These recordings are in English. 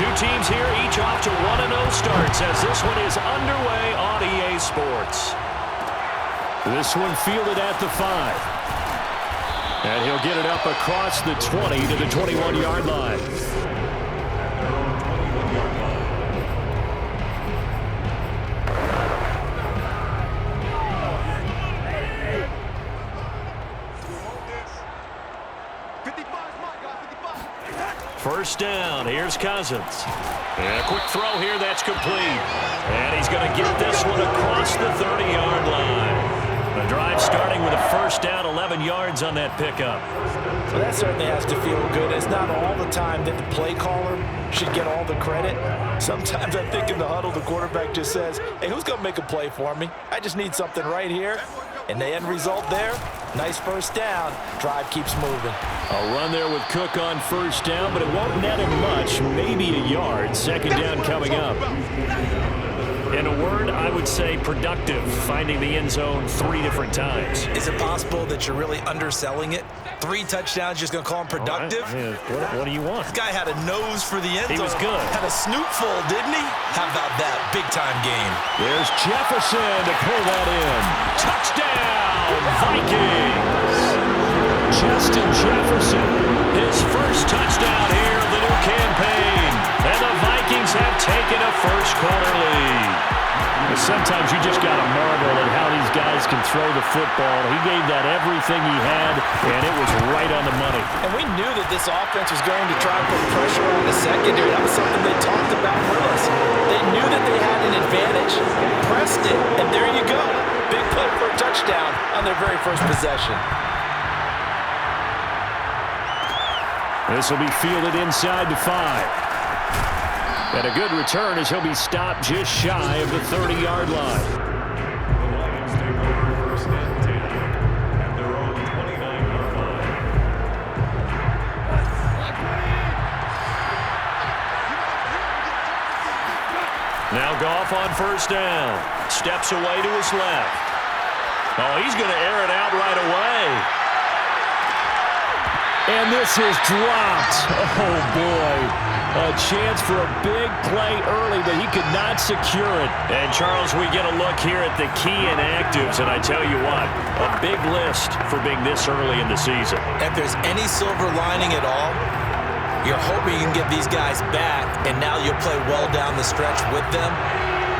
Two teams here, each off to 1-0 starts as this one is underway on EA Sports. This one fielded at the 5. And he'll get it up across the 20 to the 21-yard line. First down, here's Cousins. And a quick throw here, that's complete. And he's going to get this one across the 30-yard line. The drive starting with a first down, 11 yards on that pickup. Well, that certainly has to feel good. It's not all the time that the play caller should get all the credit. Sometimes I think in the huddle, the quarterback just says, hey, who's going to make a play for me? I just need something right here. And the end result there, nice first down. Drive keeps moving. A run there with Cook on first down, but it won't net him much, maybe a yard. Second down coming up. In a word, I would say productive, finding the end zone 3 different times. Is it possible that you're really underselling it? 3 touchdowns, just going to call him productive? What do you want? This guy had a nose for the end zone. He was good. Had a snootful, didn't he? How about that big-time game? There's Jefferson to pull that in. Touchdown, Vikings! Justin Jefferson, his first touchdown here of the new campaign. And the Vikings have taken a first-quarter lead. Sometimes you just got to marvel at how these guys can throw the football. He gave that everything he had, and it was right on the money. And we knew that this offense was going to try and put pressure on the secondary. That was something they talked about with us. They knew that they had an advantage, pressed it, and there you go. Big play for a touchdown on their very first possession. This will be fielded inside the 5. And a good return as he'll be stopped just shy of the 30-yard line. The Lions take over first and 10 at their own 29-yard line. Now Goff on first down. Steps away to his left. Oh, he's going to air it out right away. And this is dropped. Oh, boy. A chance for a big play early, but he could not secure it. And, Charles, we get a look here at the key inactives, and I tell you what, a big list for being this early in the season. If there's any silver lining at all, you're hoping you can get these guys back, and now you'll play well down the stretch with them.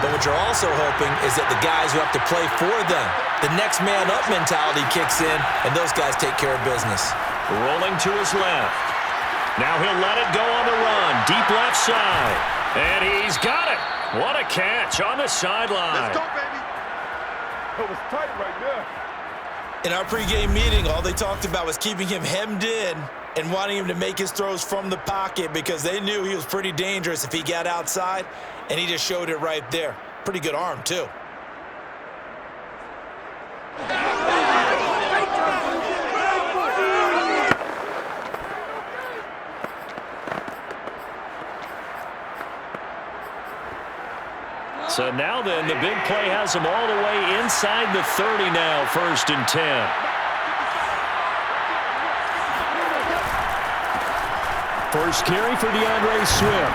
But what you're also hoping is that the guys who have to play for them, the next man up mentality kicks in, and those guys take care of business. Rolling to his left. Now he'll let it go on the run. Deep left side. And he's got it. What a catch on the sideline. Let's go, baby. It was tight right there. In our pregame meeting, all they talked about was keeping him hemmed in and wanting him to make his throws from the pocket because they knew he was pretty dangerous if he got outside, and he just showed it right there. Pretty good arm, too. So now then, the big play has him all the way inside the 30 now, first and 10. First carry for DeAndre Swift.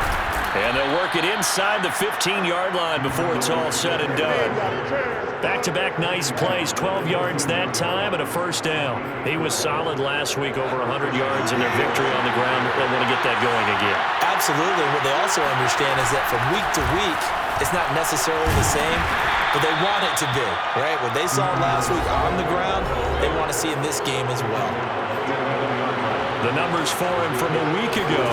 And they'll work it inside the 15-yard line before it's all said and done. Back-to-back nice plays, 12 yards that time and a first down. He was solid last week, over 100 yards in their victory on the ground. They'll want to get that going again. Absolutely. What they also understand is that from week to week, it's not necessarily the same, but they want it to be, right? What they saw last week on the ground, they want to see in this game as well. The numbers for him from a week ago.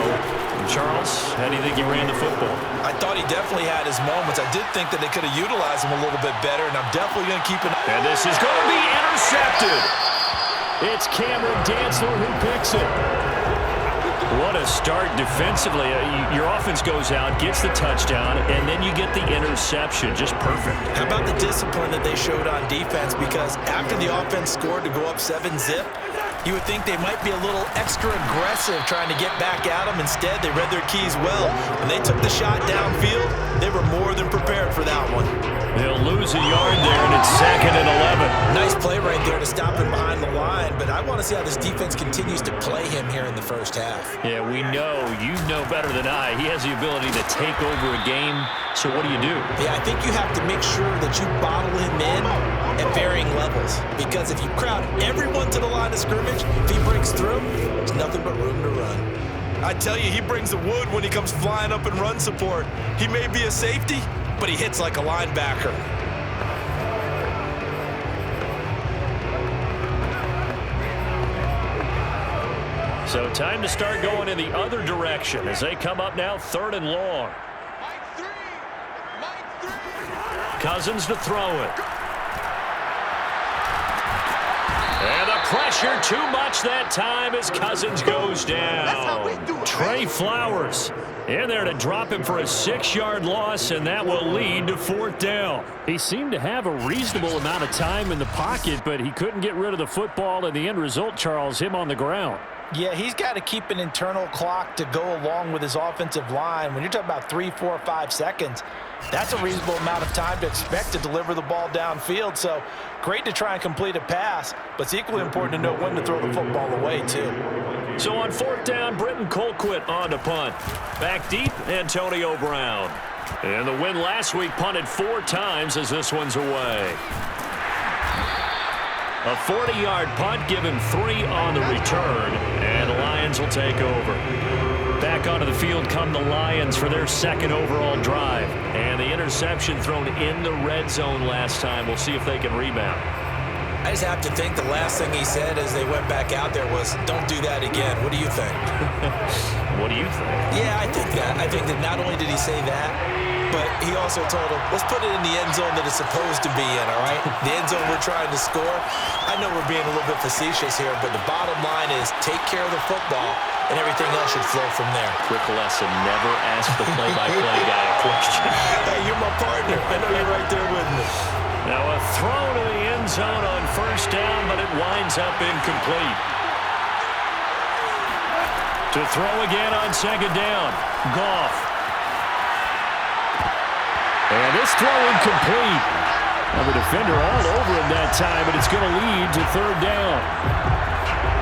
Charles, how do you think he ran the football? I thought he definitely had his moments. I did think that they could have utilized him a little bit better, and I'm definitely going to keep an eye. And this is going to be intercepted. It's Cameron Dantzler who picks it. What a start defensively. Your offense goes out, gets the touchdown, and then you get the interception. Just perfect. How about the discipline that they showed on defense? Because after the offense scored to go up 7-zip, you would think they might be a little extra aggressive trying to get back at them. Instead, they read their keys well. When they took the shot downfield, they were more than prepared for that one. They'll lose a yard there, and it's 2nd and 11. Nice play right there to stop him behind the line, but I want to see how this defense continues to play him here in the first half. Yeah, we know. You know better than I. He has the ability to take over a game, so what do you do? Yeah, I think you have to make sure that you bottle him in at varying levels, because if you crowd everyone to the line of scrimmage, if he breaks through, there's nothing but room to run. I tell you, he brings the wood when he comes flying up in run support. He may be a safety, but he hits like a linebacker. So time to start going in the other direction as they come up now 3rd and long. Cousins to throw it. And the pressure too much that time as Cousins goes down. Trey Flowers in there to drop him for a 6-yard loss, and that will lead to 4th down. He seemed to have a reasonable amount of time in the pocket, but he couldn't get rid of the football, and the end result, Charles, him on the ground. Yeah, he's got to keep an internal clock to go along with his offensive line. When you're talking about 3, 4, 5 seconds, that's a reasonable amount of time to expect to deliver the ball downfield. So great to try and complete a pass, but it's equally important to know when to throw the football away, too. So on 4th down, Britton Colquitt on to punt. Back deep, Antonio Brown. And the win last week punted 4 times as this one's away. A 40-yard punt, give him 3 on the return, and the Lions will take over. Back onto the field come the Lions for their 2nd overall drive. And the interception thrown in the red zone last time. We'll see if they can rebound. I just have to think the last thing he said as they went back out there was, don't do that again. What do you think? What do you think? Yeah, I think that. I think that not only did he say that, but he also told him, let's put it in the end zone that it's supposed to be in, all right? The end zone we're trying to score. I know we're being a little bit facetious here, but the bottom line is take care of the football, and everything else should flow from there. Quick lesson, never ask the play-by-play guy a question. Hey, you're my partner. I know you're right there with me. Now a throw to the end zone on 1st down, but it winds up incomplete. To throw again on 2nd down, Goff. And this throw incomplete. Now the defender all over him that time, but it's going to lead to 3rd down.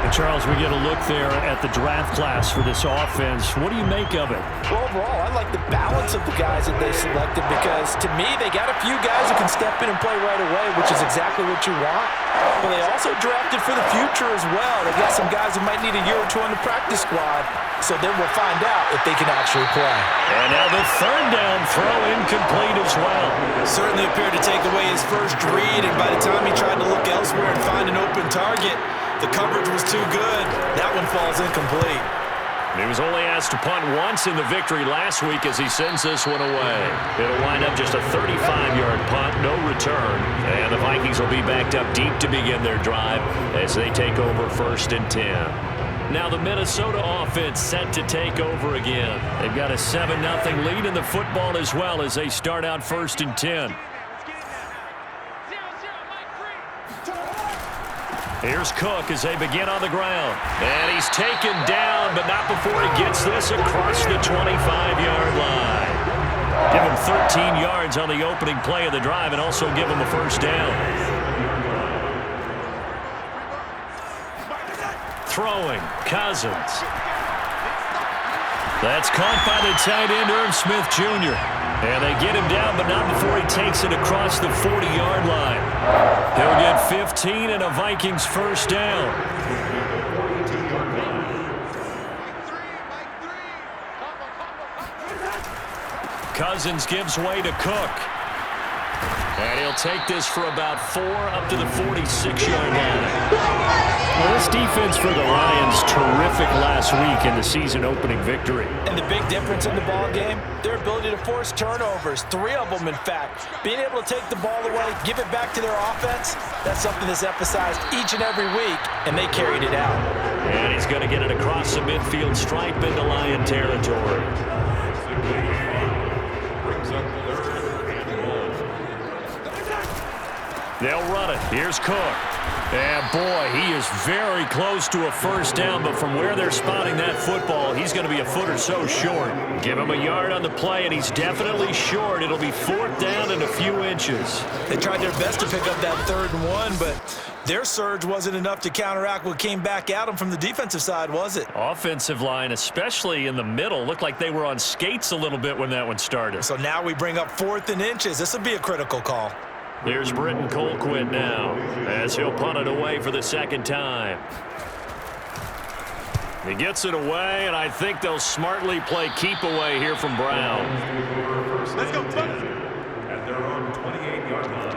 And Charles, we get a look there at the draft class for this offense. What do you make of it? Well, overall, I like the balance of the guys that they selected because, to me, they got a few guys who can step in and play right away, which is exactly what you want. But they also drafted for the future as well. They got some guys who might need a year or 2 on the practice squad, so then we'll find out if they can actually play. And now the 3rd down throw incomplete as well. Certainly appeared to take away his first read, and by the time he tried to look elsewhere and find an open target, the coverage was too good. That one falls incomplete. He was only asked to punt once in the victory last week as he sends this one away. It'll wind up just a 35-yard punt, no return. And the Vikings will be backed up deep to begin their drive as they take over 1st and 10. Now the Minnesota offense set to take over again. They've got a 7-0 lead in the football as well as they start out 1st and 10. Here's Cook as they begin on the ground. And he's taken down, but not before he gets this across the 25-yard line. Give him 13 yards on the opening play of the drive and also give him a 1st down. Throwing, Cousins. That's caught by the tight end, Irv Smith Jr. And they get him down, but not before he takes it across the 40-yard line. He'll get 15 and a Vikings 1st down. Cousins gives way to Cook. And he'll take this for about 4 up to the 46-yard line. Well, this defense for the Lions, terrific last week in the season-opening victory. And the big difference in the ball game, their ability to force turnovers, 3 of them, in fact. Being able to take the ball away, give it back to their offense, that's something that's emphasized each and every week, and they carried it out. And he's going to get it across the midfield stripe into Lion territory. They'll run it. Here's Cook. And boy, he is very close to a first down, but from where they're spotting that football, he's going to be a foot or so short. Give him a yard on the play, and he's definitely short. It'll be 4th down and a few inches. They tried their best to pick up that 3rd and 1, but their surge wasn't enough to counteract what came back at them from the defensive side, was it? Offensive line, especially in the middle, looked like they were on skates a little bit when that one started. So now we bring up 4th and inches. This will be a critical call. Here's Britton Colquitt now as he'll punt it away for the 2nd time. He gets it away, and I think they'll smartly play keep away here from Brown. Let's go, at their own 28-yard line.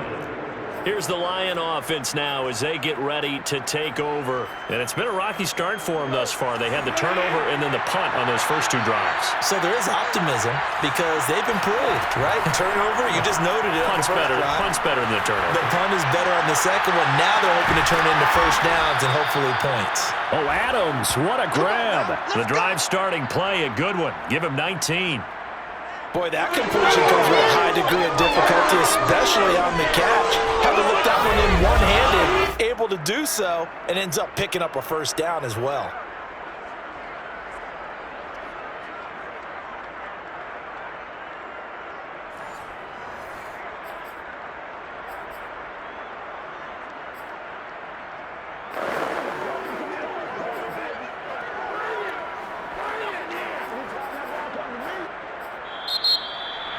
Here's the Lion offense now as they get ready to take over. And it's been a rocky start for them thus far. They had the turnover and then the punt on those first 2 drives. So there is optimism because they've improved, right? Turnover, you just noted it. Punt's better than the turnover. The punt is better on the second one. Now they're hoping to turn into first downs and hopefully points. Oh, Adams, what a grab. The drive starting play, a good one. Give him 19. Boy, that completion comes with a high degree of difficulty, especially on the catch. Had to look that one in one-handed, able to do so, and ends up picking up a first down as well.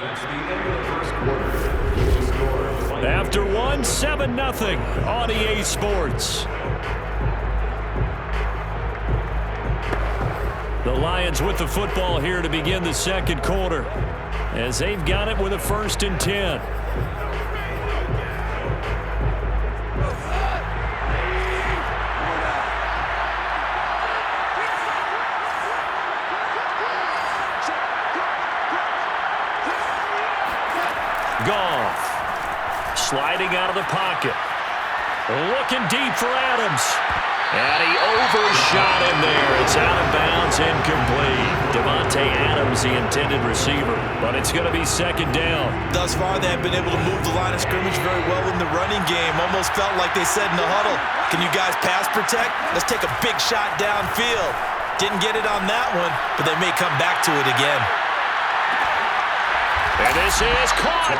That's the end of the first quarter. After 7-0 on EA Sports. The Lions with the football here to begin the 2nd quarter as they've got it with a 1st and 10. Sliding out of the pocket. Looking deep for Adams. And he overshot him there. It's out of bounds, incomplete. Devontae Adams, the intended receiver. But it's going to be 2nd down. Thus far, they have been able to move the line of scrimmage very well in the running game. Almost felt like they said in the huddle, can you guys pass protect? Let's take a big shot downfield. Didn't get it on that one, but they may come back to it again. And this is caught.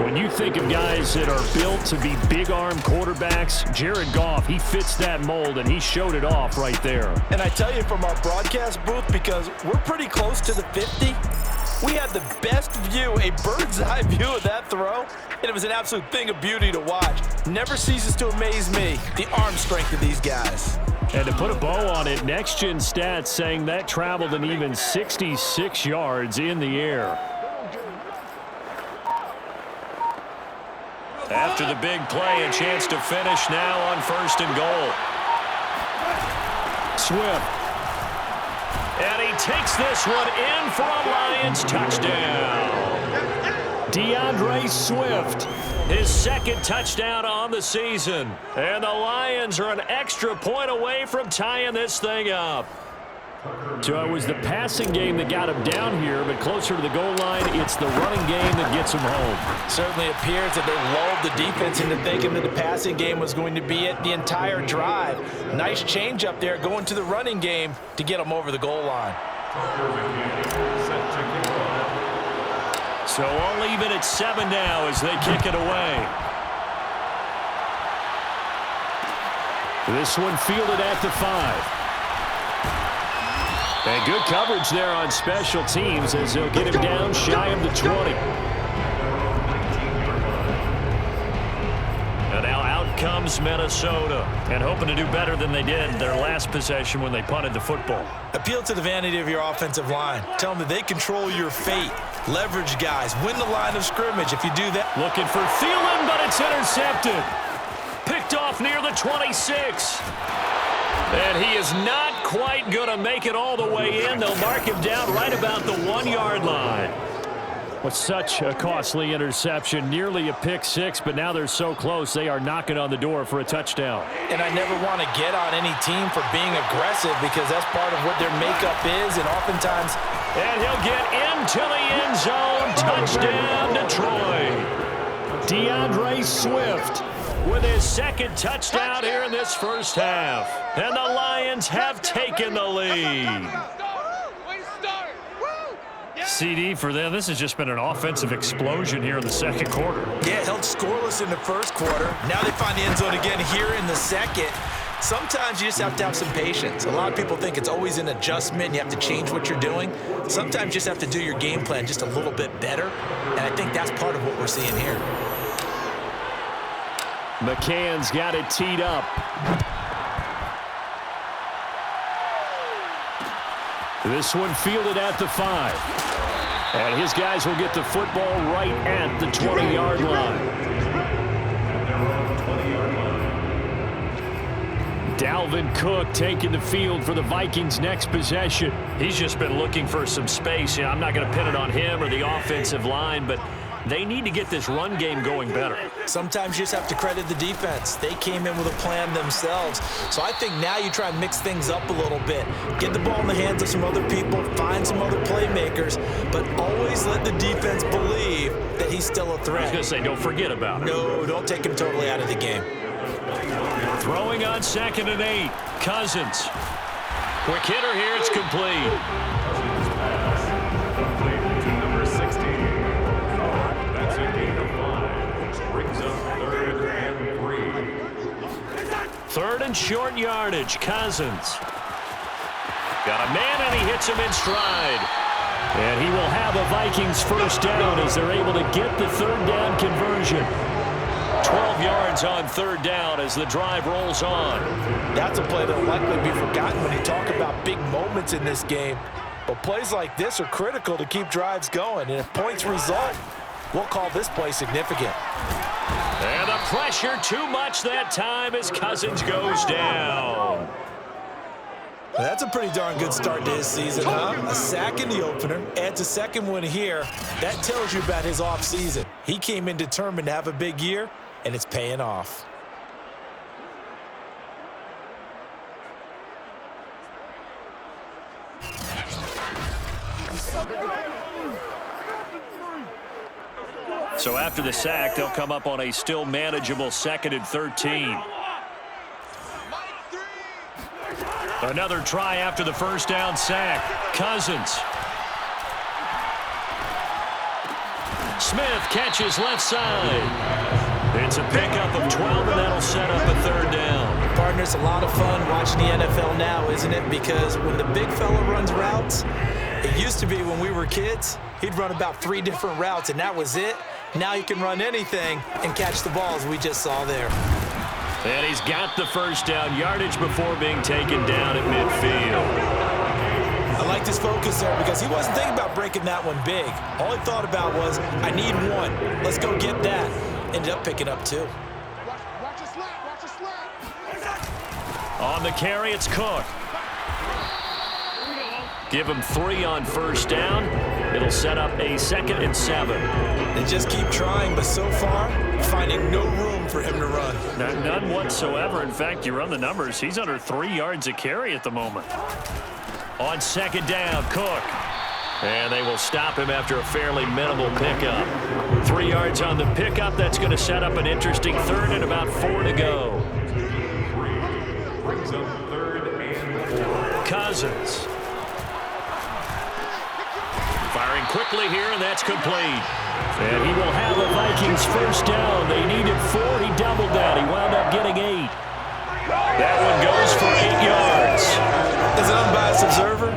When you think of guys that are built to be big-arm quarterbacks, Jared Goff, he fits that mold, and he showed it off right there. And I tell you from our broadcast booth, because we're pretty close to the 50, we had the best view, a bird's-eye view of that throw, and it was an absolute thing of beauty to watch. Never ceases to amaze me, the arm strength of these guys. And to put a bow on it, Next Gen Stats saying that traveled an even 66 yards in the air. After the big play, a chance to finish now on 1st and goal. Swift. And he takes this one in for a Lions touchdown. DeAndre Swift, his 2nd touchdown on the season. And the Lions are an extra point away from tying this thing up. So it was the passing game that got him down here, but closer to the goal line, it's the running game that gets him home. Certainly appears that they lulled the defense into thinking that the passing game was going to be it the entire drive. Nice change up there going to the running game to get them over the goal line. So all even at 7 now as they kick it away. This one fielded at the 5. And good coverage there on special teams as they'll get him down shy of the 20. And now out comes Minnesota, and hoping to do better than they did their last possession when they punted the football. Appeal to the vanity of your offensive line. Tell them that they control your fate. Leverage guys. Win the line of scrimmage if you do that. Looking for Thielen, but it's intercepted. Picked off near the 26. And he is not quite going to make it all the way in. They'll mark him down right about the 1-yard line. With such a costly interception, nearly a pick 6, but now they're so close they are knocking on the door for a touchdown. And I never want to get on any team for being aggressive because that's part of what their makeup is, and oftentimes And he'll get into the end zone. Touchdown, Detroit. DeAndre Swift with his second touchdown here in this first half. And the Lions have taken the lead. CD for them, this has just been an offensive explosion here in the second quarter. Yeah, held scoreless in the first quarter. Now they find the end zone again here in the second. Sometimes you just have to have some patience. A lot of people think it's always an adjustment. You have to change what you're doing. Sometimes you just have to do your game plan just a little bit better. And I think that's part of what we're seeing here. McCann's got it teed up. This one fielded at the 5. And his guys will get the football right at the 20-yard line. Dalvin Cook taking the field for the Vikings' next possession. He's just been looking for some space. I'm not going to pin it on him or the offensive line, but they need to get this run game going better. Sometimes you just have to credit the defense. They came in with a plan themselves. So I think now you try and mix things up a little bit. Get the ball in the hands of some other people, find some other playmakers, but always let the defense believe that he's still a threat. I was going to say, don't forget about it. No, don't take him totally out of the game. Throwing on 2nd and 8. Cousins. Quick hitter here. It's complete. Complete to number 16. That's a gain of 5, which brings up 3rd and 3. 3rd and short yardage. Cousins. Got a man, and he hits him in stride. And he will have a Vikings first down as they're able to get the 3rd down conversion. 12 yards on 3rd down as the drive rolls on. That's a play that will likely be forgotten when you talk about big moments in this game. But plays like this are critical to keep drives going. And if points result, we'll call this play significant. And the pressure too much that time as Cousins goes down. That's a pretty darn good start to his season, huh? A sack in the opener, adds a second one here. That tells you about his offseason. He came in determined to have a big year, and it's paying off. So after the sack, they'll come up on a still manageable 2nd and 13. Another try after the first down sack. Cousins. Smith catches left side. It's a pickup of 12, and that'll set up a 3rd down. Partner, it's a lot of fun watching the NFL now, isn't it? Because when the big fella runs routes, it used to be when we were kids, he'd run about 3 different routes, and that was it. Now you can run anything and catch the ball, as we just saw there. And he's got the first down, yardage before being taken down at midfield. I liked his focus there because he wasn't thinking about breaking that one big. All he thought about was, I need one. Let's go get that. Ended up picking up 2. Watch a slap. On the carry, it's Cook. Give him 3 on first down. It'll set up a 2nd and 7. They just keep trying, but so far, finding no room for him to run. None whatsoever. In fact, you run the numbers. He's under 3 yards a carry at the moment. On 2nd down, Cook. And they will stop him after a fairly minimal pickup. 3 yards on the pickup. That's going to set up an interesting 3rd and about 4 to go. Brings up 3rd and 4. Cousins. Firing quickly here, and that's complete. And he will have a Vikings first down. They needed 4. He doubled that. He wound up getting 8. That one goes for 8 yards. As an unbiased observer,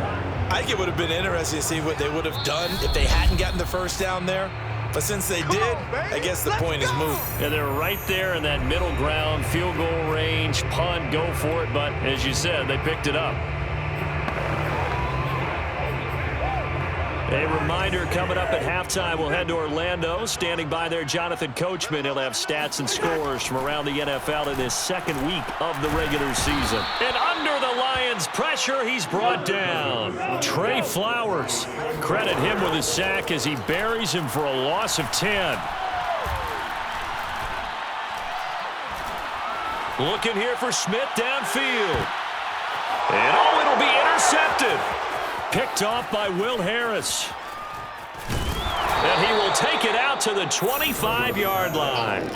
I think it would have been interesting to see what they would have done if they hadn't gotten the first down there. But since they did, I guess the point is moot. Yeah, they're right there in that middle ground, field goal range, punt, go for it. But as you said, they picked it up. A reminder coming up at halftime, we'll head to Orlando. Standing by there, Jonathan Coachman. He'll have stats and scores from around the NFL in his 2nd week of the regular season. And under the Lions' pressure, he's brought down. Trey Flowers. Credit him with his sack as he buries him for a loss of 10. Looking here for Smith downfield. And it'll be intercepted. Picked off by Will Harris. And he will take it out to the 25-yard line.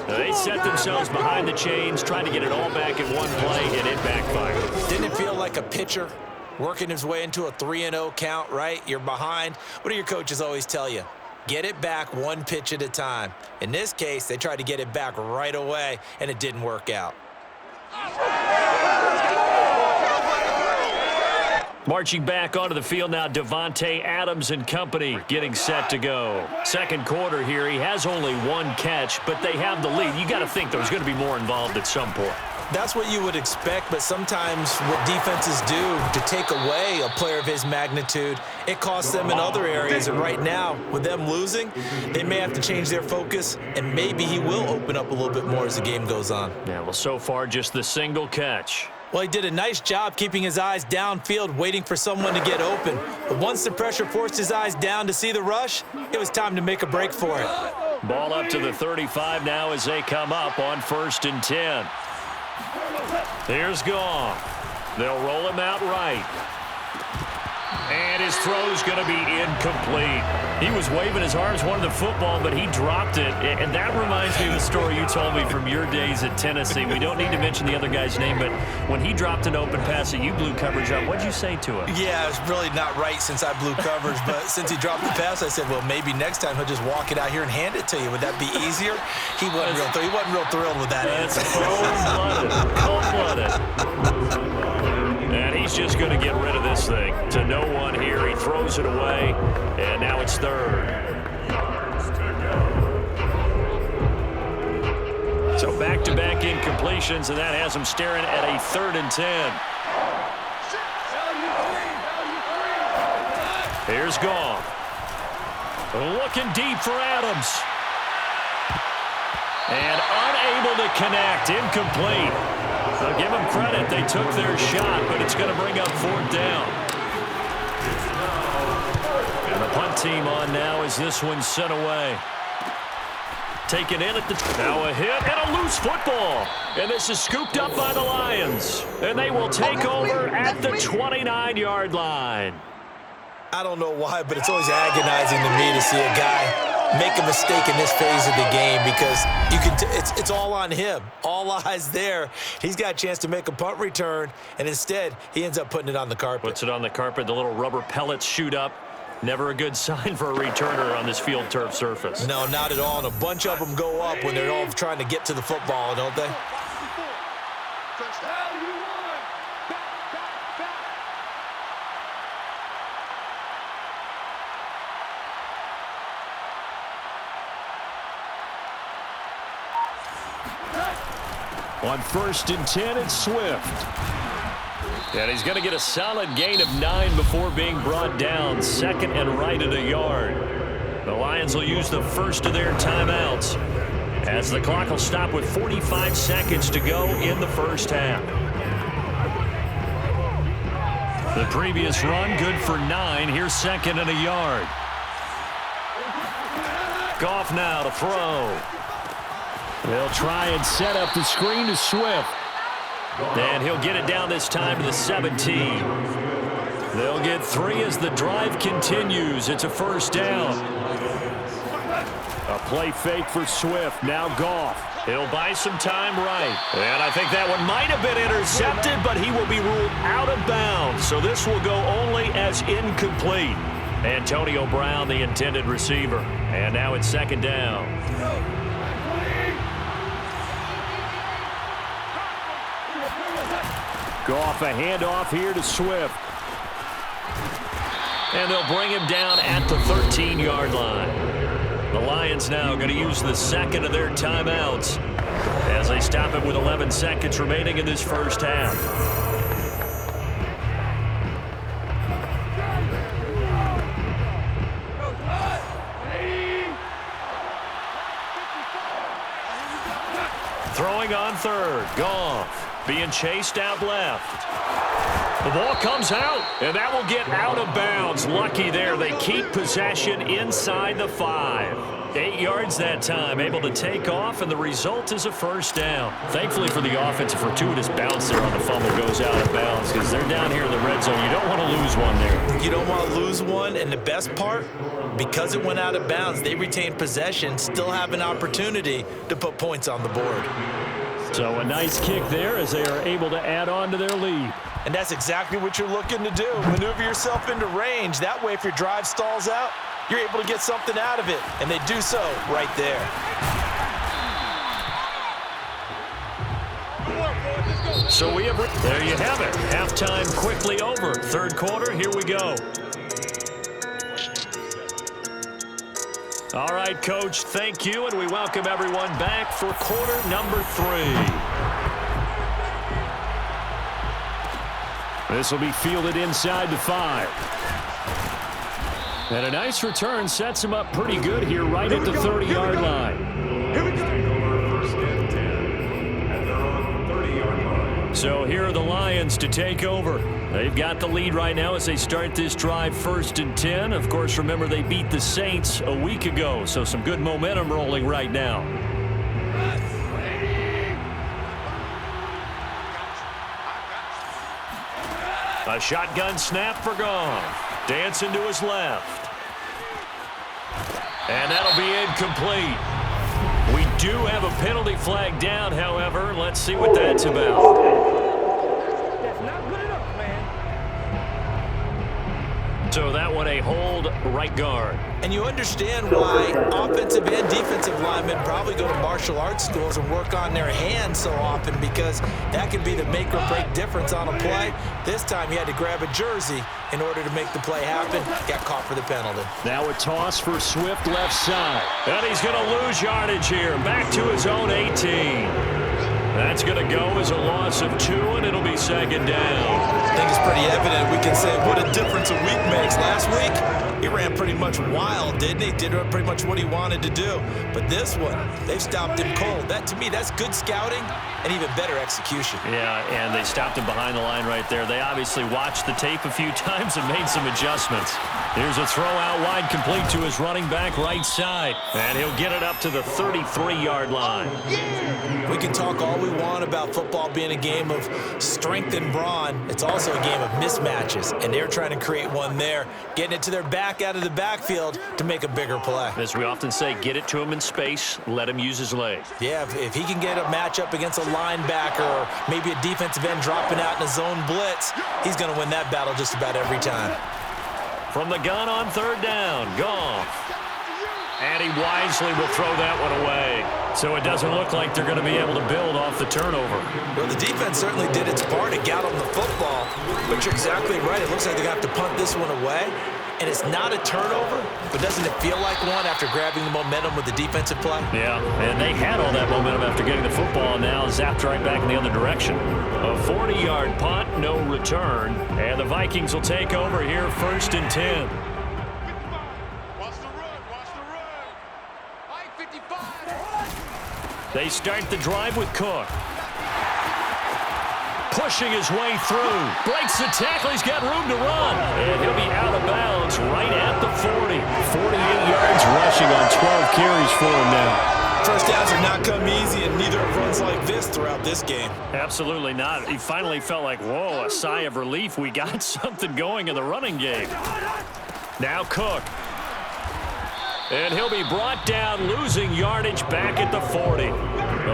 They set themselves behind the chains, trying to get it all back in one play, and it backfired. Didn't it feel like a pitcher working his way into a 3-0 count, right? You're behind. What do your coaches always tell you? Get it back one pitch at a time. In this case, they tried to get it back right away, and it didn't work out. Marching back onto the field now, Davante Adams and company getting set to go. Second quarter here, he has only one catch, but they have the lead. You got to think there's going to be more involved at some point. That's what you would expect, but sometimes what defenses do to take away a player of his magnitude, it costs them in other areas. And right now, with them losing, they may have to change their focus, and maybe he will open up a little bit more as the game goes on. Yeah, well, so far, just the single catch. Well, he did a nice job keeping his eyes downfield, waiting for someone to get open. But once the pressure forced his eyes down to see the rush, it was time to make a break for it. Ball up to the 35 now as they come up on 1st and 10. Here's Goff. They'll roll him out right. And his throw's going to be incomplete. He was waving his arms, wanted the football, but he dropped it. And that reminds me of the story you told me from your days at Tennessee. We don't need to mention the other guy's name, but when he dropped an open pass that you blew coverage up, what'd you say to him? Yeah, it's really not right since I blew coverage, but since he dropped the pass, I said, well, maybe next time he'll just walk it out here and hand it to you. Would that be easier? He wasn't real thrilled with that answer. Cold-blooded. And he's just going to get rid of this thing. To no one here. He throws it away, and now it's 3rd. So back-to-back incompletions, and that has him staring at a 3rd and 10. Here's Goff. Looking deep for Adams. And unable to connect. Incomplete. I'll give them credit. They took their shot, but it's going to bring up 4th down. And the punt team on now as this one's sent away. Taken in at the... Now a hit and a loose football. And this is scooped up by the Lions. And they will take over at the 29-yard line. I don't know why, but it's always agonizing to me to see a guy make a mistake in this phase of the game because you can. It's all on him. All eyes there. He's got a chance to make a punt return, and instead he ends up putting it on the carpet. Puts it on the carpet. The little rubber pellets shoot up. Never a good sign for a returner on this field turf surface. No, not at all. And a bunch of them go up when they're all trying to get to the football, don't they? On 1st and 10, it's Swift. And he's going to get a solid gain of 9 before being brought down. 2nd and right at a yard. The Lions will use the first of their timeouts as the clock will stop with 45 seconds to go in the first half. The previous run, good for 9. Here's 2nd and a yard. Goff now to throw. They'll try and set up the screen to Swift. And he'll get it down this time to the 17. They'll get 3 as the drive continues. It's a 1st down. A play fake for Swift. Now Goff. He'll buy some time right. And I think that one might have been intercepted, but he will be ruled out of bounds. So this will go only as incomplete. Antonio Brown, the intended receiver. And now it's 2nd down. Goff, a handoff here to Swift. And they'll bring him down at the 13-yard line. The Lions now going to use the 2nd of their timeouts as they stop it with 11 seconds remaining in this first half. Throwing on 3rd. Goff. Being chased out left. The ball comes out, and that will get out of bounds. Lucky there. They keep possession inside the 5. 8 yards that time, able to take off, and the result is a first down. Thankfully for the offense, a fortuitous bounce there on the fumble goes out of bounds because they're down here in the red zone. You don't want to lose one there. You don't want to lose one, and the best part, because it went out of bounds, they retained possession, still have an opportunity to put points on the board. So a nice kick there as they are able to add on to their lead. And that's exactly what you're looking to do. Maneuver yourself into range. That way, if your drive stalls out, you're able to get something out of it. And they do so right there. So there you have it. Halftime quickly over. Third quarter, here we go. All right, Coach, thank you, and we welcome everyone back for quarter number 3. This will be fielded inside the 5. And a nice return sets him up pretty good here right at the 30-yard line. Here we go. First and 10 at their own 30-yard line. So here are the Lions to take over. They've got the lead right now as they start this drive 1st and 10. Of course, remember they beat the Saints a week ago, so some good momentum rolling right now. A shotgun snap for Goff. Dancing to his left. And that'll be incomplete. We do have a penalty flag down, however. Let's see what that's about. That's not good enough, man. So that one a hold right guard. And you understand why offensive and defensive linemen probably go to martial arts schools and work on their hands so often, because that can be the make or break difference on a play. This time he had to grab a jersey in order to make the play happen. Got caught for the penalty. Now a toss for Swift left side. And he's going to lose yardage here. Back to his own 18. That's going to go as a loss of 2, and it'll be 2nd down. I think it's pretty evident. We can say what a difference a week makes. Last week, he ran pretty much wild, didn't he? Did pretty much what he wanted to do. But this one, they've stopped him cold. That, to me, that's good scouting and even better execution. Yeah, and they stopped him behind the line right there. They obviously watched the tape a few times and made some adjustments. Here's a throw out wide, complete to his running back right side. And he'll get it up to the 33-yard line. We can talk all we want about football being a game of strength and brawn. It's also a game of mismatches, and they're trying to create one there, getting it to their back out of the backfield to make a bigger play. As we often say, get it to him in space, let him use his legs. Yeah, if he can get a matchup against a linebacker or maybe a defensive end dropping out in a zone blitz, he's going to win that battle just about every time. From the gun on 3rd down, Goff. And he wisely will throw that one away. So it doesn't look like they're going to be able to build off the turnover. Well, the defense certainly did its part. It got on the football. But you're exactly right. It looks like they're going to have to punt this one away. And it's not a turnover, but doesn't it feel like one after grabbing the momentum with the defensive play? Yeah, and they had all that momentum after getting the football, and now zapped right back in the other direction. A 40-yard punt, no return. And the Vikings will take over here 1st and 10. They start the drive with Cook. Pushing his way through. Breaks the tackle. He's got room to run. And he'll be out of bounds right at the 40. 48 yards rushing on 12 carries for him now. First downs have not come easy, and neither have runs like this throughout this game. Absolutely not. He finally felt like, whoa, a sigh of relief. We got something going in the running game. Now Cook. And he'll be brought down, losing yardage back at the 40.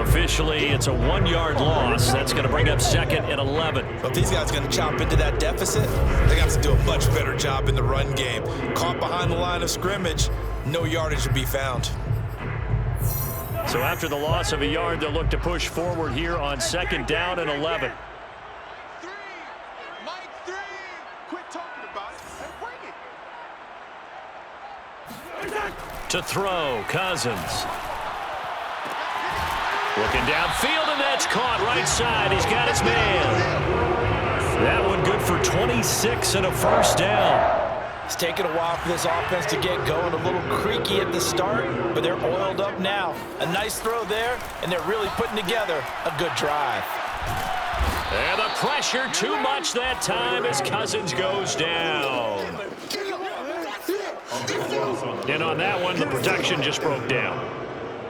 Officially, it's a 1-yard loss. That's going to bring up 2nd and 11. But if these guys are going to chop into that deficit, they have to do a much better job in the run game. Caught behind the line of scrimmage, no yardage to be found. So after the loss of a yard, they'll look to push forward here on 2nd down and 11. Quit talking about it and bring it. To throw, Cousins. Looking downfield, and that's caught right side. He's got his man. That one good for 26 and a first down. It's taken a while for this offense to get going. A little creaky at the start, but they're oiled up now. A nice throw there, and they're really putting together a good drive. And the pressure too much that time as Cousins goes down. And on that one, the protection just broke down.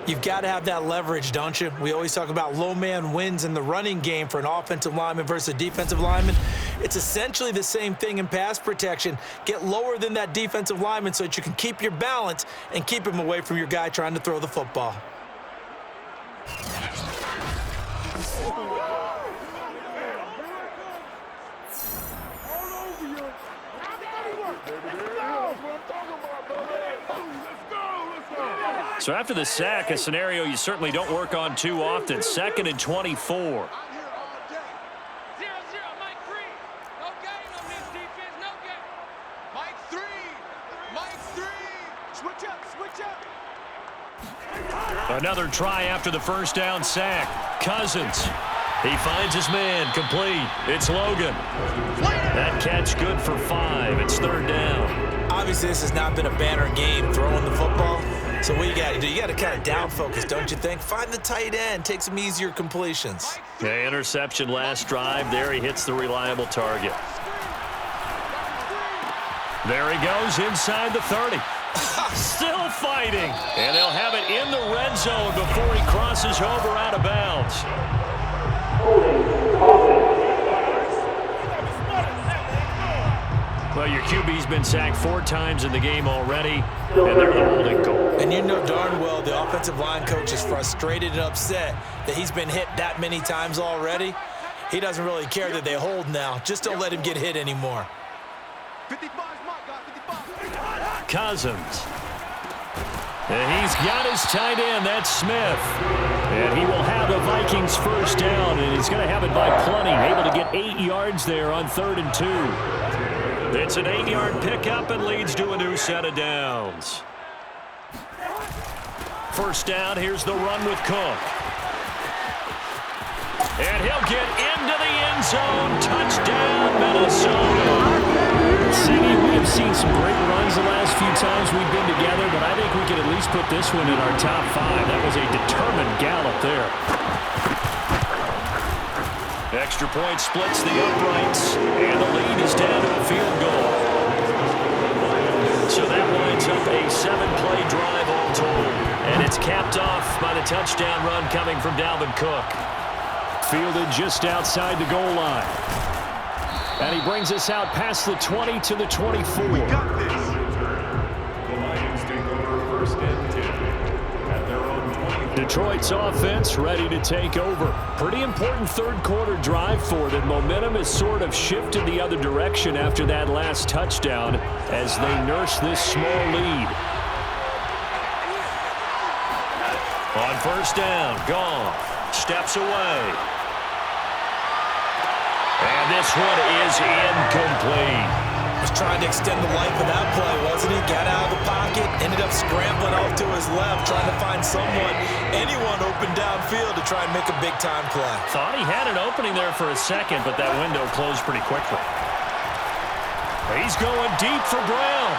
You've got to have that leverage, don't you? We always talk about low man wins in the running game for an offensive lineman versus a defensive lineman. It's essentially the same thing in pass protection. Get lower than that defensive lineman so that you can keep your balance and keep him away from your guy trying to throw the football. So after the sack, a scenario you certainly don't work on too often. 2nd and 24. 0-0, Mike 3. No game on this defense, no game. Mike 3. Mike 3. Switch up. Another try after the first down sack. Cousins. He finds his man, complete. It's Logan. That catch good for 5. It's 3rd down. Obviously, this has not been a banner game throwing the football. So what you got to do, you got to kind of down focus, don't you think? Find the tight end, take some easier completions. Yeah, interception last drive. There he hits the reliable target. There he goes inside the 30. Still fighting. And they'll have it in the red zone before he crosses over out of bounds. Well, your QB's been sacked 4 times in the game already, and they're the holding goal. And you know darn well the offensive line coach is frustrated and upset that he's been hit that many times already. He doesn't really care that they hold now. Just don't let him get hit anymore. 55, Cousins. And he's got his tight end. That's Smith. And he will have the Vikings first down, and he's going to have it by plenty. Able to get 8 yards there on 3rd and 2. It's an 8-yard pickup and leads to a new set of downs. First down, here's the run with Cook. And he'll get into the end zone. Touchdown, Minnesota. Siggy, we have seen some great runs the last few times we've been together, but I think we can at least put this one in our top 5. That was a determined gallop there. Extra point splits the uprights, and the lead is down to a field goal. So that winds up a 7-play drive all told, and it's capped off by the touchdown run coming from Dalvin Cook. Fielded just outside the goal line. And he brings us out past the 20 to the 24. We got this. The Lions take over 1st and 10 at their own 20. Detroit's offense ready to take over. Pretty important 3rd quarter drive for them. Momentum has sort of shifted the other direction after that last touchdown as they nurse this small lead. On 1st down, Goff steps away. And this one is incomplete. Was trying to extend the life of that play, wasn't he? Got out of the pocket, ended up scrambling off to his left, trying to find anyone open downfield to try and make a big-time play. Thought he had an opening there for a second, but that window closed pretty quickly. He's going deep for Brown.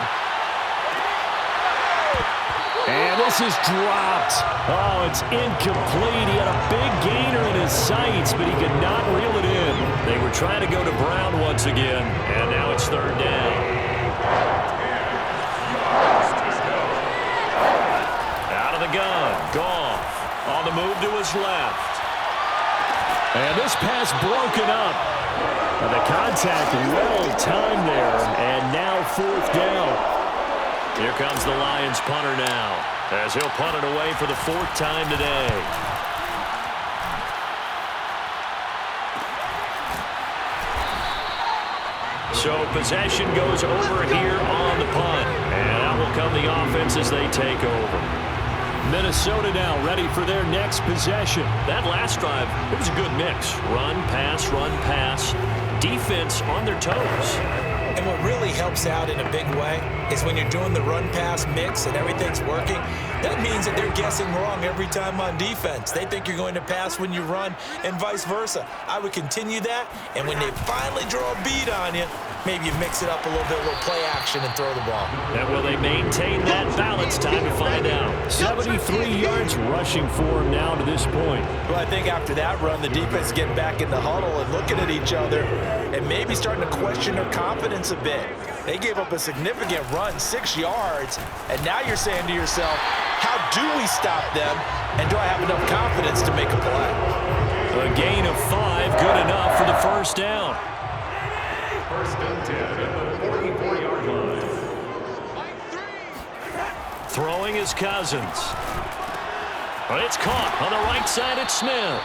And this is dropped. Oh, it's incomplete. He had a big gainer in his sights, but he could not reel it in. They were trying to go to Brown once again, and now it's 3rd down. Out of the gun, Goff on the move to his left. And this pass broken up. And the contact well timed there, and now 4th down. Here comes the Lions punter now, as he'll punt it away for the 4th time today. So possession goes over here on the punt, and out will come the offense as they take over. Minnesota now ready for their next possession. That last drive, it was a good mix. Run, pass, defense on their toes. And what really helps out in a big way is when you're doing the run-pass mix and everything's working, That means that they're guessing wrong every time on defense. They think you're going to pass when you run and vice versa. I would continue that, and when they finally draw a bead on you, maybe you mix it up a little bit, a little play action, and throw the ball. And will they maintain that balance? Time to find out. 73 yards rushing for him now to this point. Well, I think after that run, the defense is getting back in the huddle and looking at each other and maybe starting to question their confidence a bit. They gave up a significant run, 6 yards, and now you're saying to yourself, how do we stop them, and do I have enough confidence to make a play? A gain of 5, good enough for the first down. First and 10 at the 44-yard line. Throwing is Cousins. But it's caught on the right side. It's Smith.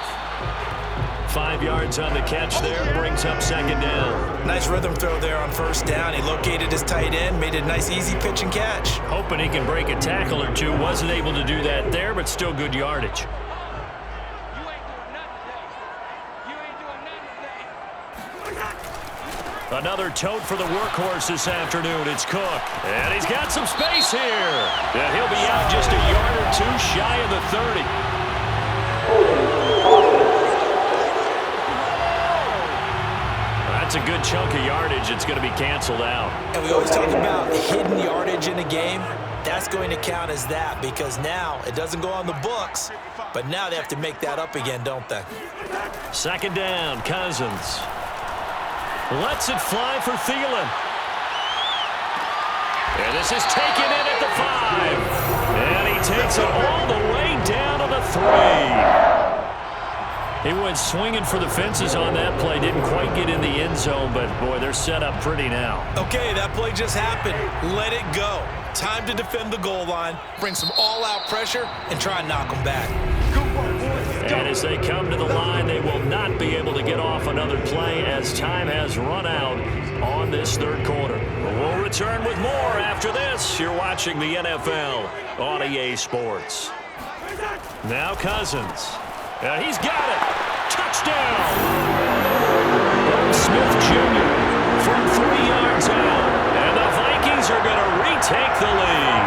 5 yards on the catch there, brings up second down. Nice rhythm throw there on first down. He located his tight end, made it a nice easy pitch and catch. Hoping he can break a tackle or two. Wasn't able to do that there, but still good yardage. Another tote for the workhorse this afternoon. It's Cook. And he's got some space here. And he'll be out just a yard or two shy of the 30. That's a good chunk of yardage. It's going to be canceled out. And we always talk about hidden yardage in a game. That's going to count as that because now it doesn't go on the books, but now they have to make that up again, don't they? Second down, Cousins. Lets it fly for Thielen. And this is taken in at the 5. And he takes it all the way down to the 3. He went swinging for the fences on that play. Didn't quite get in the end zone, but, boy, they're set up pretty now. Okay, that play just happened. Let it go. Time to defend the goal line, bring some all-out pressure, and try and knock them back. And as they come to the line, they will not be able to get off another play as time has run out on this third quarter. We'll return with more after this. You're watching the NFL on EA Sports. Now Cousins. He's got it. Touchdown. Smith Jr. from 3 yards out. And the Vikings are going to retake the lead.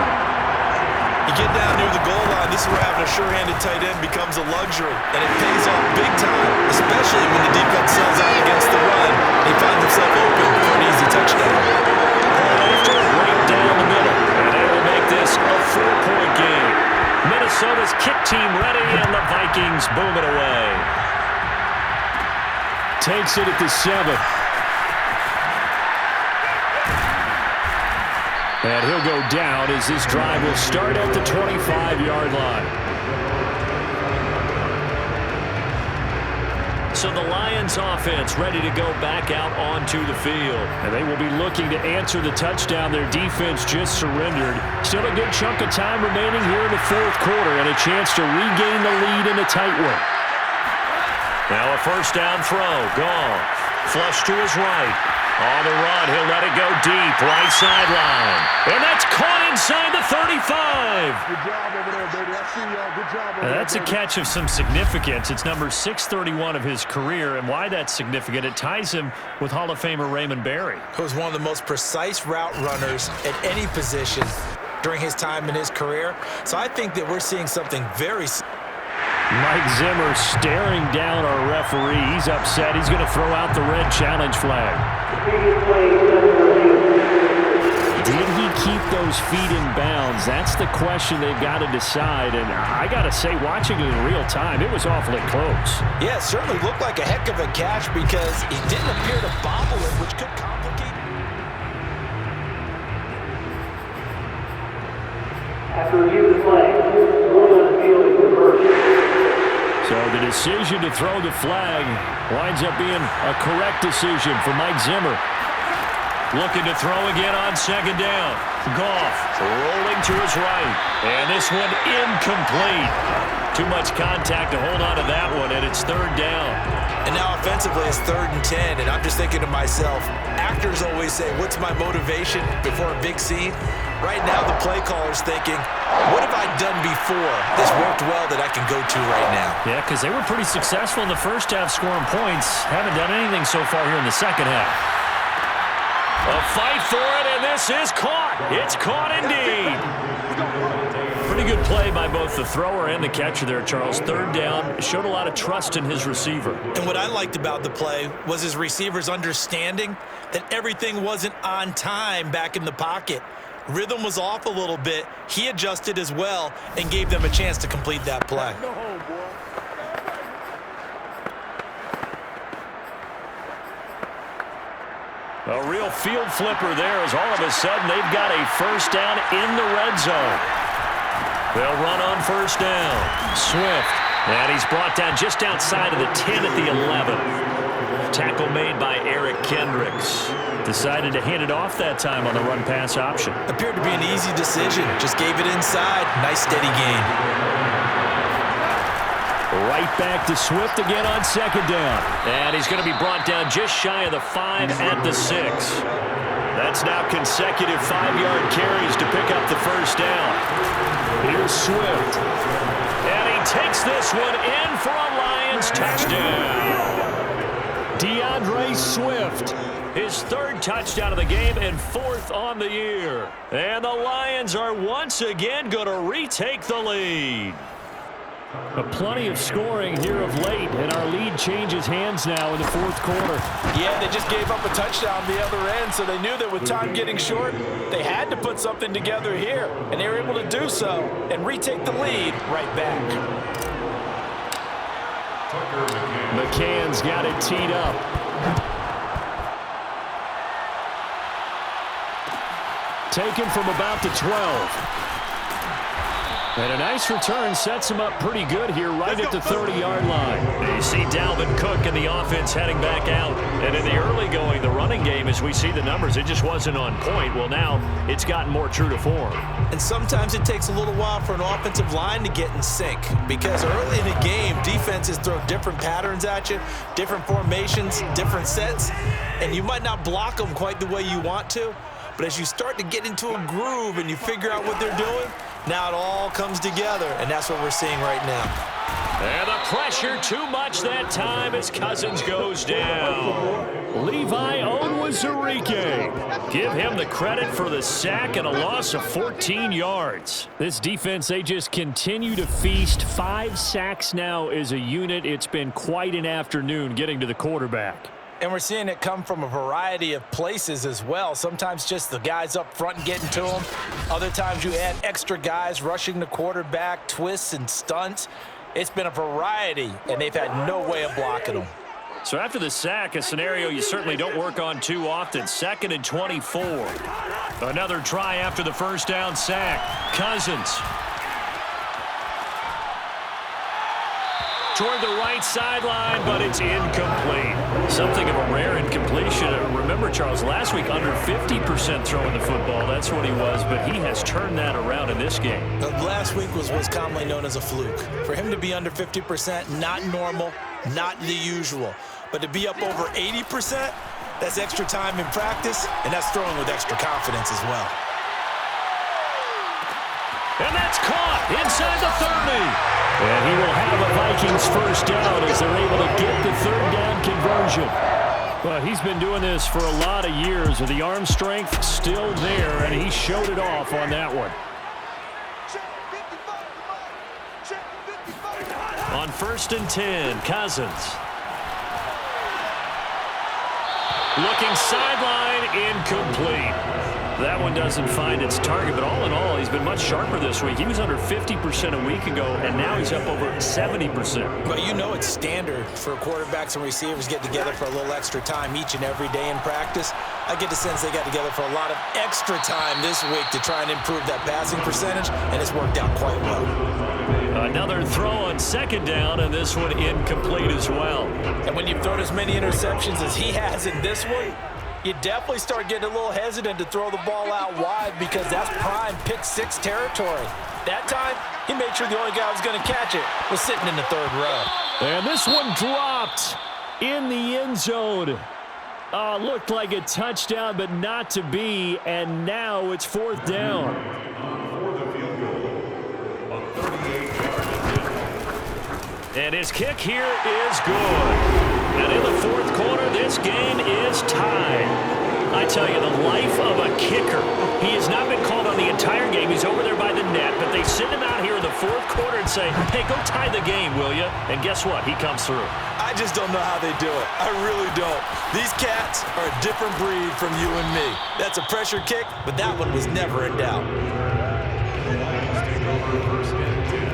You get down near the goal line, this is where having a sure-handed tight end becomes a luxury, and it pays off big time, especially when the defense sells out against the run. He finds himself open for an easy touchdown. Right down the middle, and they will make this a 4-point game. Minnesota's kick team ready, and the Vikings boom it away. Takes it at the 7. And he'll go down as this drive will start at the 25-yard line. So the Lions offense ready to go back out onto the field. And they will be looking to answer the touchdown their defense just surrendered. Still a good chunk of time remaining here in the fourth quarter and a chance to regain the lead in a tight one. Now a first down throw. Goff. Flush to his right. On the run, he'll let it go deep, right sideline. And that's caught inside the 35. Good job over there, baby. I see y'all. Good job over there, That's a catch of some significance. It's number 631 of his career, and why that's significant, it ties him with Hall of Famer Raymond Berry. Who was one of the most precise route runners at any position during his time in his career. So I think that we're seeing something very... Mike Zimmer staring down our referee. He's upset. He's going to throw out the red challenge flag. Did he keep those feet in bounds? That's the question they've got to decide. And I got to say, watching it in real time, it was awfully close. Yeah, it certainly looked like a heck of a catch because he didn't appear to bobble it, which could complicate. After review the play, rule on the field is reversed. So the decision to throw the flag winds up being a correct decision for Mike Zimmer. Looking to throw again on second down. Goff rolling to his right. And this one incomplete. Too much contact to hold on to that one, and it's third down. And now offensively it's 3rd and 10, and I'm just thinking to myself, actors always say, what's my motivation before a big scene? Right now the play caller's thinking, what have I done before that's worked well that I can go to right now? Yeah, because they were pretty successful in the first half scoring points. Haven't done anything so far here in the second half. A fight for it, and this is caught. It's caught indeed. Pretty good play by both the thrower and the catcher there, Charles. Third down, showed a lot of trust in his receiver. And what I liked about the play was his receivers understanding that everything wasn't on time back in the pocket. Rhythm was off a little bit. He adjusted as well and gave them a chance to complete that play. A real field flipper there as all of a sudden they've got a first down in the red zone. They'll run on first down. Swift. And he's brought down just outside of the 10 at the 11. Tackle made by Eric Kendricks. Decided to hand it off that time on the run-pass option. Appeared to be an easy decision. Just gave it inside. Nice steady gain. Right back to Swift again on second down. And he's going to be brought down just shy of the 5 at the 6. That's now consecutive 5-yard carries to pick up the first down. Here's Swift. And he takes this one in for a Lions touchdown. DeAndre Swift, his third touchdown of the game and fourth on the year. And the Lions are once again going to retake the lead. Plenty of scoring here of late, and our lead changes hands now in the fourth quarter. Yeah, they just gave up a touchdown the other end, so they knew that with time getting short, they had to put something together here, and they were able to do so and retake the lead right back. McCann's got it teed up. Taken from about the 12. And a nice return sets him up pretty good here right at the 30-yard line. You see Dalvin Cook and the offense heading back out. And in the early going, the running game, as we see the numbers, it just wasn't on point. Well, now it's gotten more true to form. And sometimes it takes a little while for an offensive line to get in sync because early in the game, defenses throw different patterns at you, different formations, different sets, and you might not block them quite the way you want to. But as you start to get into a groove and you figure out what they're doing, now it all comes together, and that's what we're seeing right now. And the pressure too much that time as Cousins goes down. Levi Onwuzurike. Give him the credit for the sack and a loss of 14 yards. This defense, they just continue to feast. 5 sacks now as a unit. It's been quite an afternoon getting to the quarterback. And we're seeing it come from a variety of places as well. Sometimes just the guys up front and getting to them. Other times you add extra guys rushing the quarterback, twists and stunts. It's been a variety, and they've had no way of blocking them. So after the sack, a scenario you certainly don't work on too often. 2nd and 24. Another try after the first down sack. Cousins. Toward the right sideline, but it's incomplete. Something of a rare incompletion. Remember, Charles, last week under 50% throwing the football. That's what he was, but he has turned that around in this game. Last week was what's commonly known as a fluke. For him to be under 50%, not normal, not the usual. But to be up over 80%, that's extra time in practice, and that's throwing with extra confidence as well. And that's caught inside the 30. And he will have a Vikings first down as they're able to get the third down conversion. Well, he's been doing this for a lot of years with the arm strength still there, and he showed it off on that one. On 1st and 10, Cousins. Looking sideline, incomplete. That one doesn't find its target, but all in all, he's been much sharper this week. He was under 50% a week ago, and now he's up over 70%. But you know it's standard for quarterbacks and receivers get together for a little extra time each and every day in practice. I get the sense they got together for a lot of extra time this week to try and improve that passing percentage, and it's worked out quite well. Another throw on 2nd down, and this one incomplete as well. And when you've thrown as many interceptions as he has in this one, you definitely start getting a little hesitant to throw the ball out wide because that's prime pick 6 territory. That time, he made sure the only guy who was going to catch it was sitting in the 3rd row. And this one dropped in the end zone. Looked like a touchdown, but not to be, and now it's 4th down. And his kick here is good. And in the 4th quarter, this game is tied. A I tell you, the life of a kicker. He has not been called on the entire game. He's over there by the net, but they send him out here in the fourth quarter and say, hey, go tie the game, will you? And guess what? He comes through. I just don't know how they do it. I really don't. These cats are a different breed from you and me. That's a pressure kick, but that one was never in doubt. The Lions take over first and 10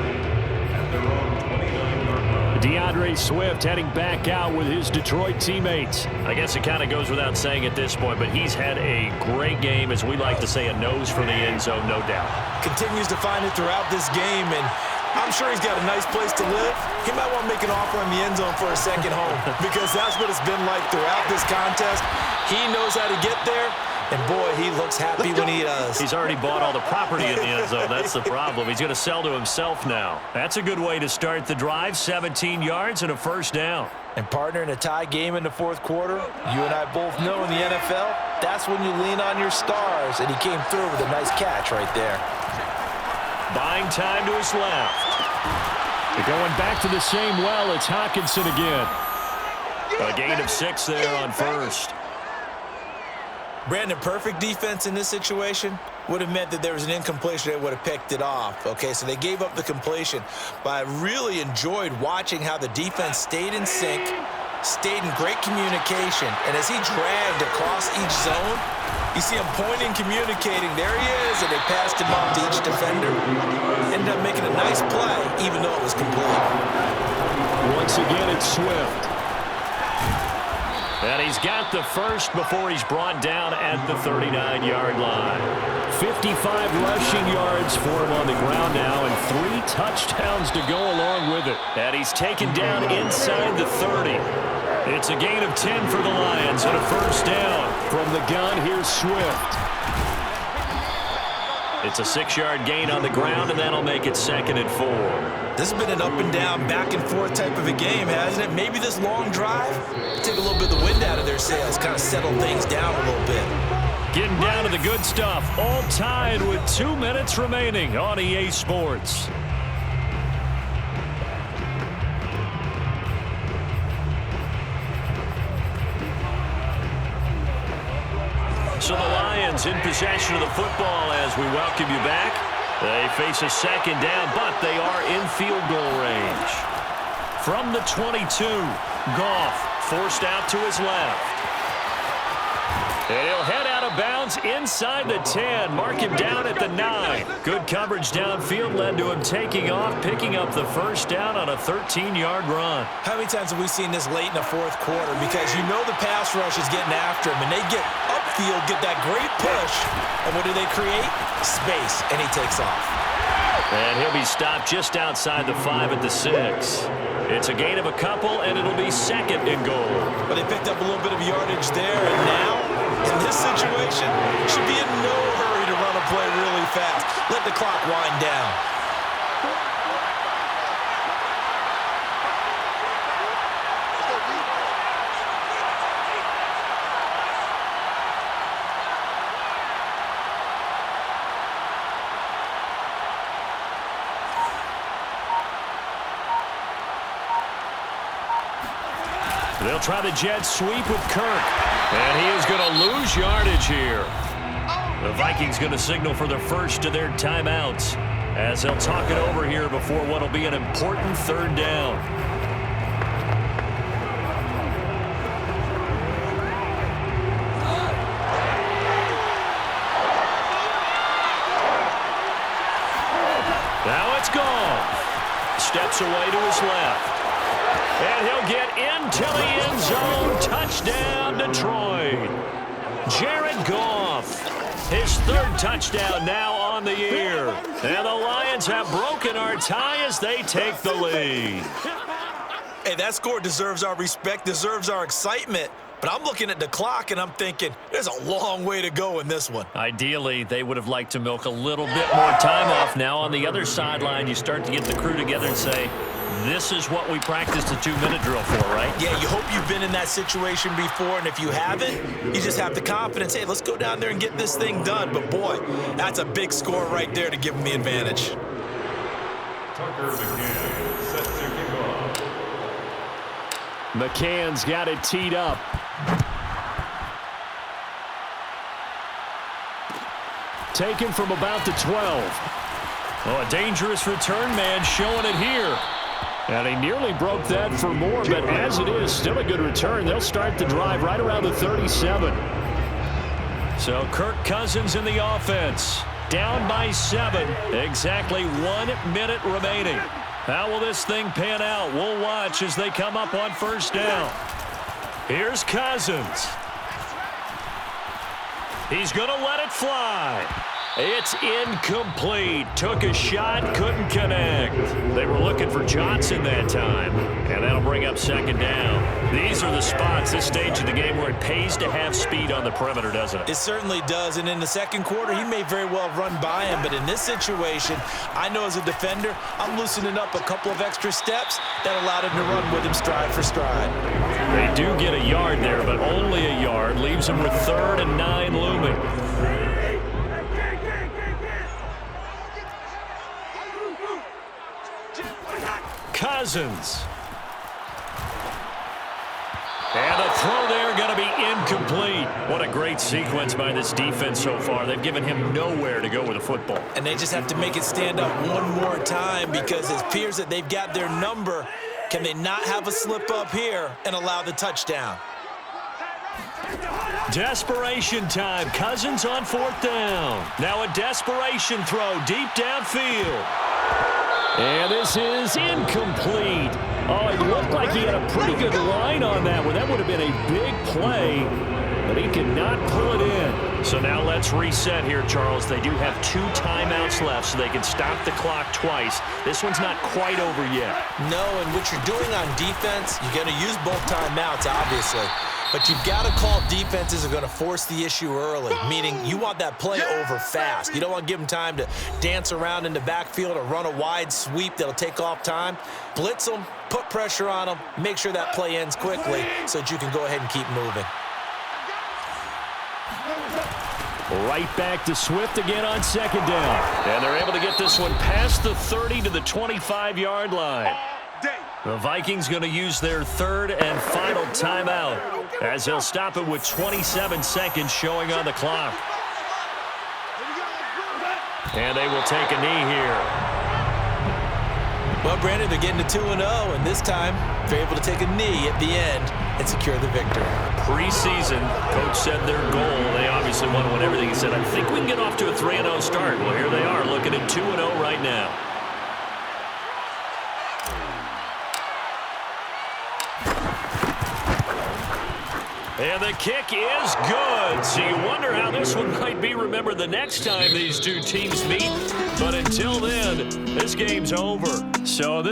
at their own 29-yard line. DeAndre Swift heading back out with his Detroit teammates. I guess it kind of goes without saying at this point, but he's had a great game, as we like to say, a nose for the end zone, no doubt. Continues to find it throughout this game, and I'm sure he's got a nice place to live. He might want to make an offer in the end zone for a second home because that's what it's been like throughout this contest. He knows how to get there, and boy, he looks happy when he does. He's already bought all the property in the end zone. That's the problem. He's going to sell to himself now. That's a good way to start the drive. 17 yards and a first down. And partner, in a tie game in the fourth quarter, you and I both know in the NFL, that's when you lean on your stars, and he came through with a nice catch right there. Buying time to his left. They're going back to the same well. It's Hockenson again. A gain of 6 there on first. Brandon, perfect defense in this situation would have meant that there was an incompletion. They would have picked it off. Okay, so they gave up the completion. But I really enjoyed watching how the defense stayed in sync, stayed in great communication. And as he dragged across each zone, you see him pointing, communicating. There he is, and they passed him off to each defender. Ended up making a nice play, even though it was complete. Once again, it's Swift. And he's got the first before he's brought down at the 39-yard line. 55 rushing yards for him on the ground now, and 3 touchdowns to go along with it. And he's taken down inside the 30. It's a gain of 10 for the Lions and a first down. From the gun, here's Swift. It's a 6-yard gain on the ground, and that'll make it 2nd and 4. This has been an up-and-down, back-and-forth type of a game, hasn't it? Maybe this long drive take a little bit of the wind out of their sails, kind of settle things down a little bit. Getting down to the good stuff, all tied with 2 minutes remaining on EA Sports. So the Lions in possession of the football as we welcome you back. They face a second down, but they are in field goal range. From the 22, Goff forced out to his left. And he'll head out of bounds inside the 10. Mark him down at the 9. Good coverage downfield led to him taking off, picking up the first down on a 13-yard run. How many times have we seen this late in the fourth quarter? Because you know the pass rush is getting after him, and they get upfield, get that great push, and what do they create? Space, and he takes off. And he'll be stopped just outside the 5 at the 6. It's a gain of a couple, and it'll be 2nd and goal. But they picked up a little bit of yardage there, and now, in this situation, should be in no hurry to run a play really fast. Let the clock wind down. They'll try the jet sweep with Kirk. And he is going to lose yardage here. The Vikings going to signal for the first of their timeouts as they'll talk it over here before what will be an important 3rd down. Now it's Goff. Steps away to his left. And he'll get into the end zone. Touchdown, Detroit. Jared Goff, his 3rd touchdown now on the year. And the Lions have broken our tie as they take the lead. Hey, that score deserves our respect, deserves our excitement. But I'm looking at the clock, and I'm thinking, there's a long way to go in this one. Ideally, they would have liked to milk a little bit more time off. Now on the other sideline, you start to get the crew together and say, this is what we practiced the 2-minute drill for, right? Yeah, you hope you've been in that situation before, and if you haven't, you just have the confidence, hey, let's go down there and get this thing done. But, boy, that's a big score right there to give them the advantage. Tucker McCann set to kick off. McCann's got it teed up. taken from about the 12. Oh, a dangerous return man showing it here. And he nearly broke that for more, but as it is, still a good return. They'll start the drive right around the 37. So Kirk Cousins in the offense. Down by 7. Exactly 1 minute remaining. How will this thing pan out? We'll watch as they come up on first down. Here's Cousins. He's going to let it fly. It's incomplete. Took a shot, couldn't connect. They were looking for Johnson that time, and that'll bring up second down. These are the spots, this stage of the game, where it pays to have speed on the perimeter, doesn't it? It certainly does, and in the second quarter, he may very well run by him, but in this situation, I know as a defender, I'm loosening up a couple of extra steps that allowed him to run with him stride for stride. They do get a yard there, but only a yard. Leaves him with 3rd and 9 looming. Cousins. And the throw there going to be incomplete. What a great sequence by this defense so far. They've given him nowhere to go with the football. And they just have to make it stand up one more time because it appears that they've got their number. Can they not have a slip up here and allow the touchdown? Desperation time. Cousins on 4th down. Now a desperation throw deep downfield. And this is incomplete. Oh, it looked like he had a pretty good line on that one. That would have been a big play, but he could not pull it in. So now let's reset here, Charles. They do have 2 timeouts left, so they can stop the clock twice. This one's not quite over yet. No, and what you're doing on defense, you're going to use both timeouts, obviously. But you've got to call defenses are going to force the issue early, meaning you want that play over fast. You don't want to give them time to dance around in the backfield or run a wide sweep that'll take off time. Blitz them, put pressure on them, make sure that play ends quickly so that you can go ahead and keep moving. Right back to Swift again on 2nd down. And they're able to get this one past the 30 to the 25-yard line. The Vikings going to use their 3rd and final timeout as they'll stop it with 27 seconds showing on the clock. And they will take a knee here. Well, Brandon, they're getting to 2-0, and this time they're able to take a knee at the end and secure the victory. Preseason, coach said their goal, they obviously want to win everything. He said, I think we can get off to a 3-0 start. Well, here they are looking at 2-0 right now. And the kick is good. So you wonder how this one might be remembered the next time these two teams meet. But until then, this game's over. So this